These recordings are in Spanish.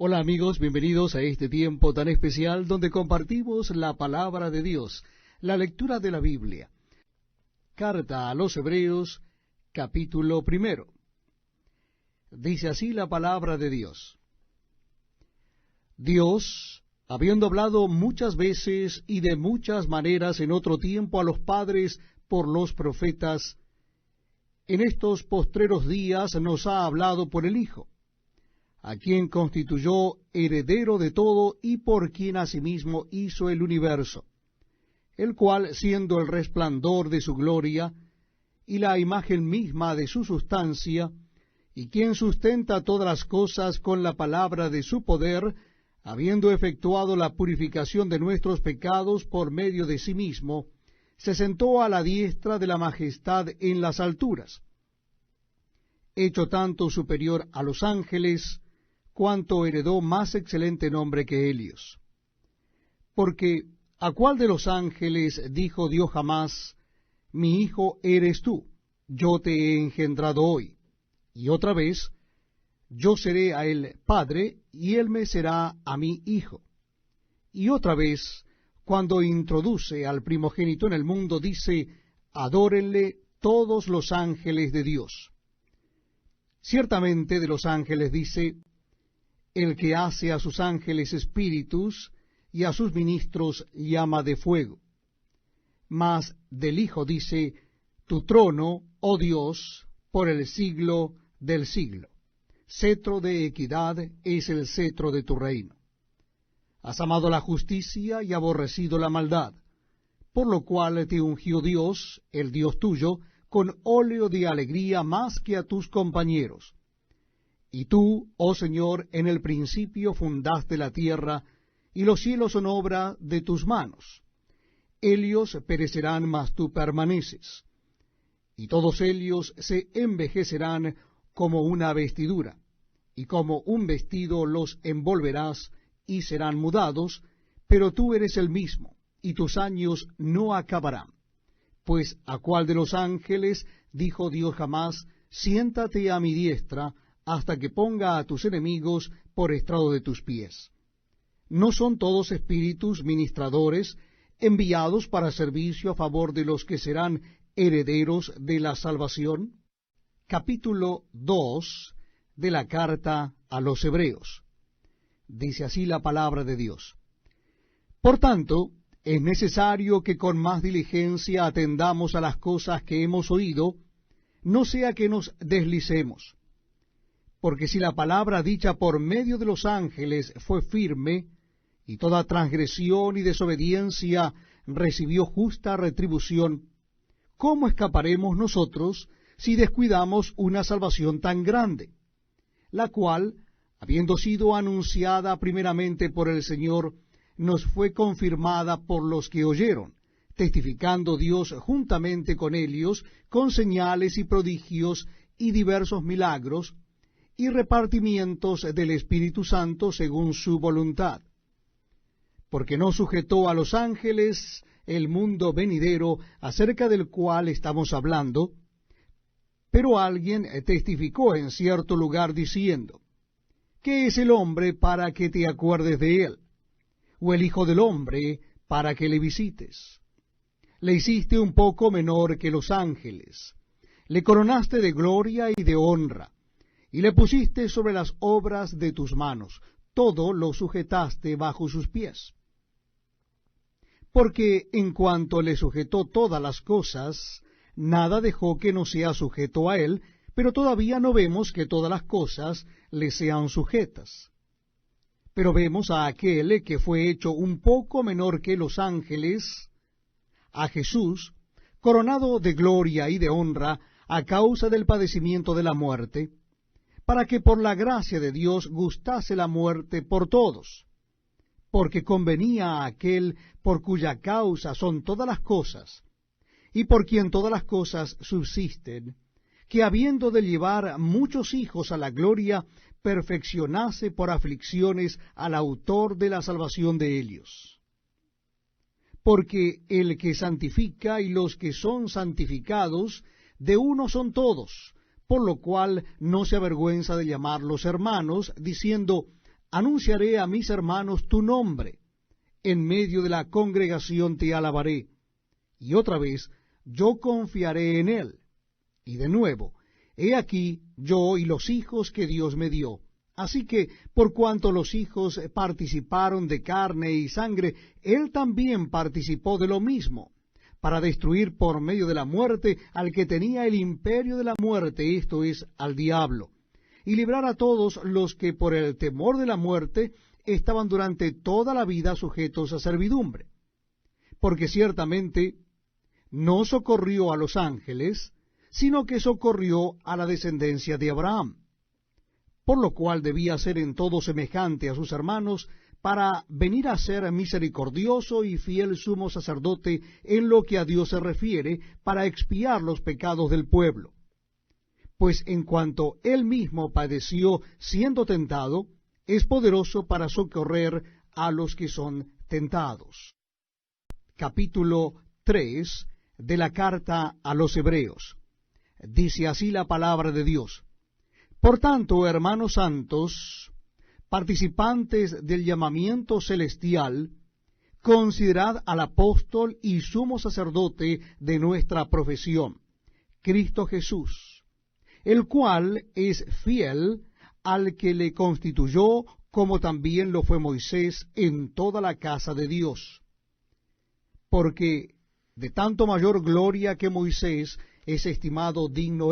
Hola amigos, bienvenidos a este tiempo tan especial donde compartimos la palabra de Dios, la lectura de la Biblia. Carta a los Hebreos, capítulo 1. Dice así la palabra de Dios. Dios, habiendo hablado muchas veces y de muchas maneras en otro tiempo a los padres por los profetas, en estos postreros días nos ha hablado por el Hijo, a quien constituyó heredero de todo y por quien asimismo hizo el universo, el cual, siendo el resplandor de su gloria y la imagen misma de su sustancia, y quien sustenta todas las cosas con la palabra de su poder, habiendo efectuado la purificación de nuestros pecados por medio de sí mismo, se sentó a la diestra de la majestad en las alturas, hecho tanto superior a los ángeles, cuanto heredó más excelente nombre que ellos. Porque, ¿a cuál de los ángeles dijo Dios jamás, mi hijo eres tú, yo te he engendrado hoy? Y otra vez, yo seré a él padre, y él me será a mí hijo. Y otra vez, cuando introduce al primogénito en el mundo, dice, adórenle todos los ángeles de Dios. Ciertamente de los ángeles dice, el que hace a sus ángeles espíritus y a sus ministros llama de fuego. Mas del Hijo dice, tu trono, oh Dios, por el siglo del siglo. Cetro de equidad es el cetro de tu reino. Has amado la justicia y aborrecido la maldad, por lo cual te ungió Dios, el Dios tuyo, con óleo de alegría más que a tus compañeros. Y tú, oh Señor, en el principio fundaste la tierra, y los cielos son obra de tus manos. Ellos perecerán, mas tú permaneces. Y todos ellos se envejecerán como una vestidura, y como un vestido los envolverás, y serán mudados, pero tú eres el mismo, y tus años no acabarán. Pues ¿a cuál de los ángeles dijo Dios jamás, siéntate a mi diestra, hasta que ponga a tus enemigos por estrado de tus pies? ¿No son todos espíritus ministradores, enviados para servicio a favor de los que serán herederos de la salvación? Capítulo 2 de la carta a los Hebreos. Dice así la palabra de Dios. Por tanto, es necesario que con más diligencia atendamos a las cosas que hemos oído, no sea que nos deslicemos. Porque si la palabra dicha por medio de los ángeles fue firme, y toda transgresión y desobediencia recibió justa retribución, ¿cómo escaparemos nosotros si descuidamos una salvación tan grande, la cual, habiendo sido anunciada primeramente por el Señor, nos fue confirmada por los que oyeron, testificando Dios juntamente con ellos, con señales y prodigios y diversos milagros, y repartimientos del Espíritu Santo según su voluntad? Porque no sujetó a los ángeles el mundo venidero acerca del cual estamos hablando, pero alguien testificó en cierto lugar diciendo, ¿qué es el hombre para que te acuerdes de él? ¿O el hijo del hombre para que le visites? Le hiciste un poco menor que los ángeles, le coronaste de gloria y de honra, y le pusiste sobre las obras de tus manos, todo lo sujetaste bajo sus pies. Porque en cuanto le sujetó todas las cosas, nada dejó que no sea sujeto a él, pero todavía no vemos que todas las cosas le sean sujetas. Pero vemos a aquel que fue hecho un poco menor que los ángeles, a Jesús, coronado de gloria y de honra a causa del padecimiento de la muerte, para que por la gracia de Dios gustase la muerte por todos, porque convenía a aquel por cuya causa son todas las cosas, y por quien todas las cosas subsisten, que habiendo de llevar muchos hijos a la gloria, perfeccionase por aflicciones al autor de la salvación de ellos. Porque el que santifica y los que son santificados, de uno son todos, por lo cual no se avergüenza de llamarlos hermanos, diciendo, anunciaré a mis hermanos tu nombre, en medio de la congregación te alabaré, y otra vez yo confiaré en él. Y de nuevo, he aquí yo y los hijos que Dios me dio. Así que, por cuanto los hijos participaron de carne y sangre, él también participó de lo mismo, para destruir por medio de la muerte al que tenía el imperio de la muerte, esto es, al diablo, y librar a todos los que por el temor de la muerte estaban durante toda la vida sujetos a servidumbre. Porque ciertamente no socorrió a los ángeles, sino que socorrió a la descendencia de Abraham, por lo cual debía ser en todo semejante a sus hermanos, para venir a ser misericordioso y fiel sumo sacerdote en lo que a Dios se refiere, para expiar los pecados del pueblo. Pues en cuanto él mismo padeció siendo tentado, es poderoso para socorrer a los que son tentados. Capítulo 3 de la carta a los Hebreos. Dice así la palabra de Dios: Por tanto, hermanos santos, participantes del llamamiento celestial, considerad al apóstol y sumo sacerdote de nuestra profesión, Cristo Jesús, el cual es fiel al que le constituyó, como también lo fue Moisés en toda la casa de Dios. Porque de tanto mayor gloria que Moisés es estimado digno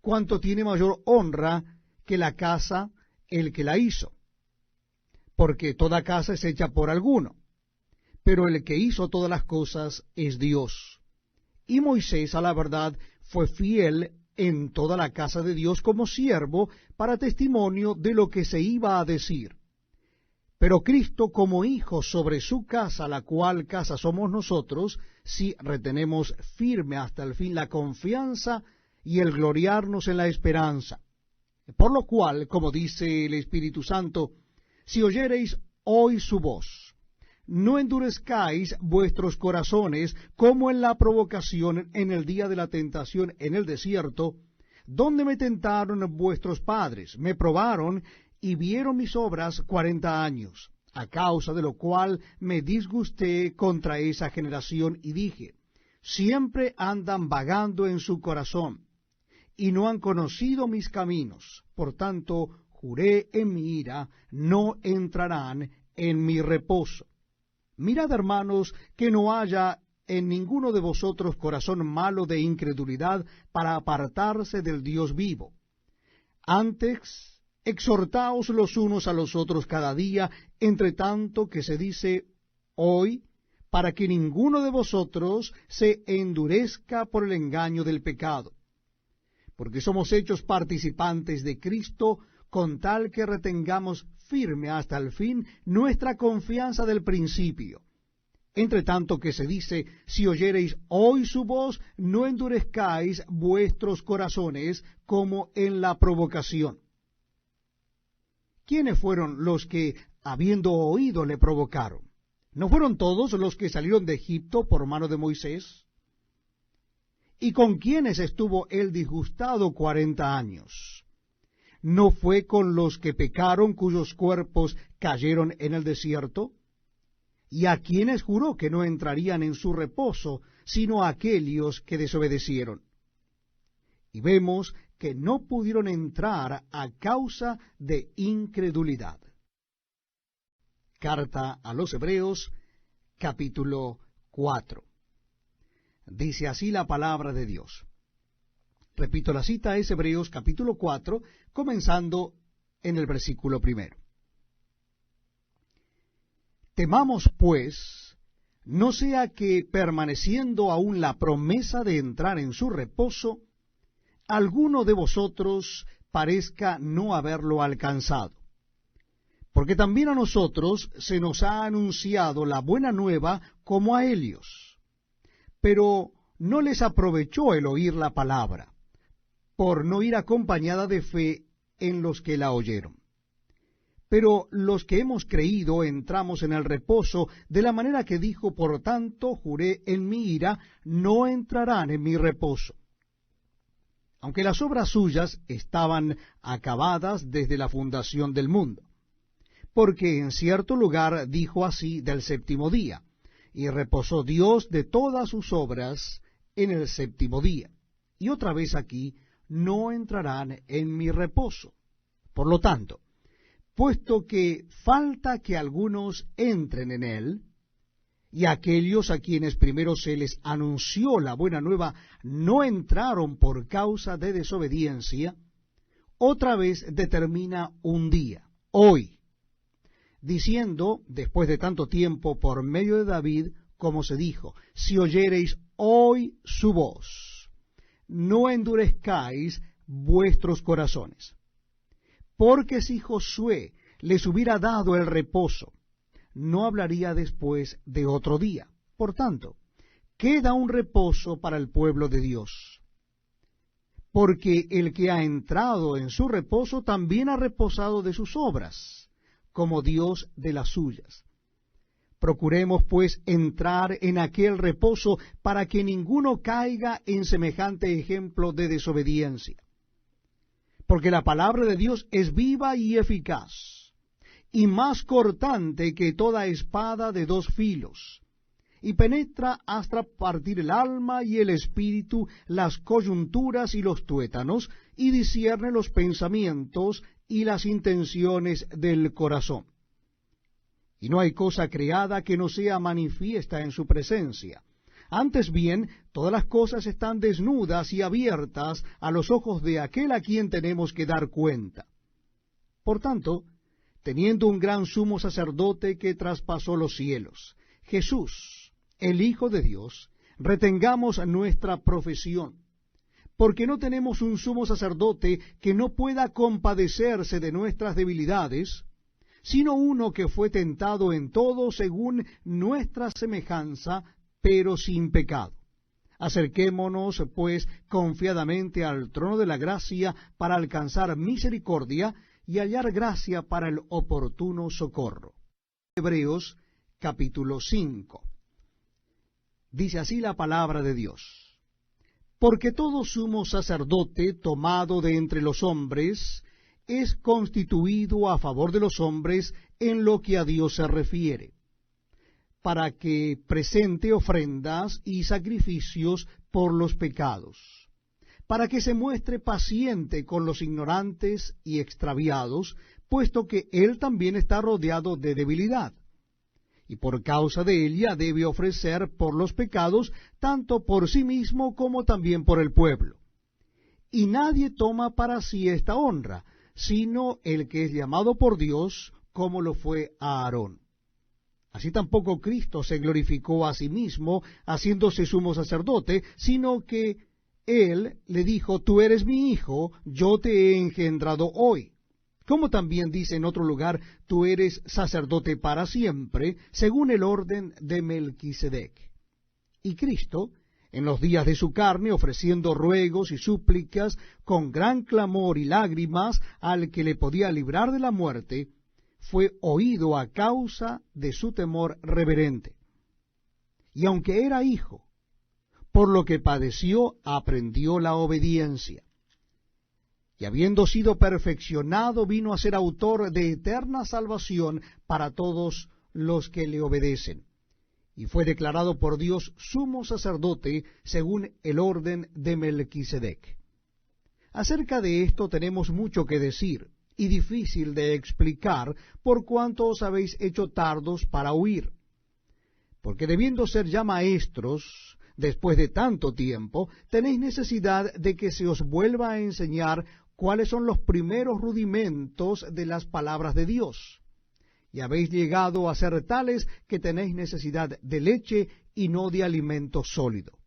cuanto tiene mayor honra que la casa el que la hizo. Porque toda casa es hecha por alguno, pero el que hizo todas las cosas es Dios. Y Moisés, a la verdad, fue fiel en toda la casa de Dios como siervo para testimonio de lo que se iba a decir. Pero Cristo como hijo sobre su casa, la cual casa somos nosotros, si retenemos firme hasta el fin la confianza y el gloriarnos en la esperanza. Por lo cual, como dice el Espíritu Santo, si oyereis hoy su voz, no endurezcáis vuestros corazones como en la provocación en el día de la tentación en el desierto, donde me tentaron vuestros padres, me probaron y vieron mis obras 40 años, a causa de lo cual me disgusté contra esa generación y dije, siempre andan vagando en su corazón, y no han conocido mis caminos. Por tanto, juré en mi ira, no entrarán en mi reposo. Mirad, hermanos, que no haya en ninguno de vosotros corazón malo de incredulidad para apartarse del Dios vivo. Antes, exhortaos los unos a los otros cada día, entre tanto que se dice hoy, para que ninguno de vosotros se endurezca por el engaño del pecado. Porque somos hechos participantes de Cristo, con tal que retengamos firme hasta el fin nuestra confianza del principio. Entre tanto que se dice, si oyereis hoy su voz, no endurezcáis vuestros corazones como en la provocación. ¿Quiénes fueron los que, habiendo oído, le provocaron? ¿No fueron todos los que salieron de Egipto por mano de Moisés? ¿Y con quiénes estuvo él disgustado 40 años? ¿No fue con los que pecaron, cuyos cuerpos cayeron en el desierto? ¿Y a quienes juró que no entrarían en su reposo, sino a aquellos que desobedecieron? Y vemos que no pudieron entrar a causa de incredulidad. Carta a los Hebreos, capítulo 4. Dice así la palabra de Dios. Repito, la cita es Hebreos capítulo 4, comenzando en el versículo 1. Temamos, pues, no sea que, permaneciendo aún la promesa de entrar en su reposo, alguno de vosotros parezca no haberlo alcanzado. Porque también a nosotros se nos ha anunciado la buena nueva como a ellos. Pero no les aprovechó el oír la palabra, por no ir acompañada de fe en los que la oyeron. Pero los que hemos creído entramos en el reposo, de la manera que dijo, por tanto, juré en mi ira, no entrarán en mi reposo. Aunque las obras suyas estaban acabadas desde la fundación del mundo. porque en cierto lugar dijo así del séptimo día, y reposó Dios de todas sus obras en el séptimo día. Y otra vez aquí, no entrarán en mi reposo. Por lo tanto, puesto que falta que algunos entren en él, y aquellos a quienes primero se les anunció la buena nueva no entraron por causa de desobediencia, otra vez determina un día, hoy, diciendo, después de tanto tiempo, por medio de David, como se dijo, si oyereis hoy su voz, no endurezcáis vuestros corazones. Porque si Josué les hubiera dado el reposo, no hablaría después de otro día. Por tanto, queda un reposo para el pueblo de Dios. Porque el que ha entrado en su reposo también ha reposado de sus obras, como Dios de las suyas. Procuremos, pues, entrar en aquel reposo para que ninguno caiga en semejante ejemplo de desobediencia. Porque la palabra de Dios es viva y eficaz, y más cortante que toda espada de dos filos, y penetra hasta partir el alma y el espíritu, las coyunturas y los tuétanos, y discierne los pensamientos y las intenciones del corazón. Y no hay cosa creada que no sea manifiesta en su presencia. Antes bien, todas las cosas están desnudas y abiertas a los ojos de aquel a quien tenemos que dar cuenta. Por tanto, teniendo un gran sumo sacerdote que traspasó los cielos, Jesús, el Hijo de Dios, retengamos nuestra profesión, porque no tenemos un sumo sacerdote que no pueda compadecerse de nuestras debilidades, sino uno que fue tentado en todo según nuestra semejanza, pero sin pecado. Acerquémonos, pues, confiadamente al trono de la gracia para alcanzar misericordia y hallar gracia para el oportuno socorro. Hebreos capítulo 5. Dice así la palabra de Dios. Porque todo sumo sacerdote tomado de entre los hombres es constituido a favor de los hombres en lo que a Dios se refiere, para que presente ofrendas y sacrificios por los pecados, para que se muestre paciente con los ignorantes y extraviados, puesto que él también está rodeado de debilidad, y por causa de ella debe ofrecer por los pecados, tanto por sí mismo como también por el pueblo. Y nadie toma para sí esta honra, sino el que es llamado por Dios, como lo fue Aarón. Así tampoco Cristo se glorificó a sí mismo, haciéndose sumo sacerdote, sino que él le dijo, tú eres mi hijo, yo te he engendrado hoy. Como también dice en otro lugar, tú eres sacerdote para siempre, según el orden de Melquisedec. Y Cristo, en los días de su carne, ofreciendo ruegos y súplicas, con gran clamor y lágrimas, al que le podía librar de la muerte, fue oído a causa de su temor reverente. Y aunque era hijo, por lo que padeció, aprendió la obediencia. Y habiendo sido perfeccionado, vino a ser autor de eterna salvación para todos los que le obedecen. Y fue declarado por Dios sumo sacerdote según el orden de Melquisedec. Acerca de esto tenemos mucho que decir, y difícil de explicar, por cuanto os habéis hecho tardos para oír. Porque debiendo ser ya maestros, después de tanto tiempo, tenéis necesidad de que se os vuelva a enseñar cuáles son los primeros rudimentos de las palabras de Dios. Y habéis llegado a ser tales que tenéis necesidad de leche y no de alimento sólido.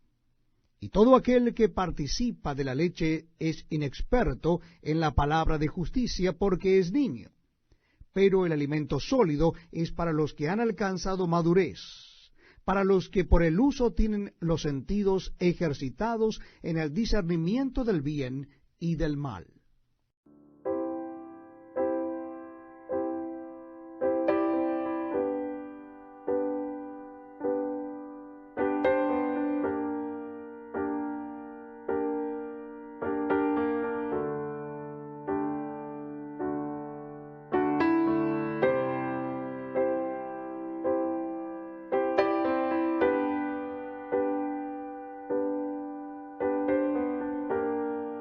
Y todo aquel que participa de la leche es inexperto en la palabra de justicia porque es niño. Pero el alimento sólido es para los que han alcanzado madurez, para los que por el uso tienen los sentidos ejercitados en el discernimiento del bien y del mal.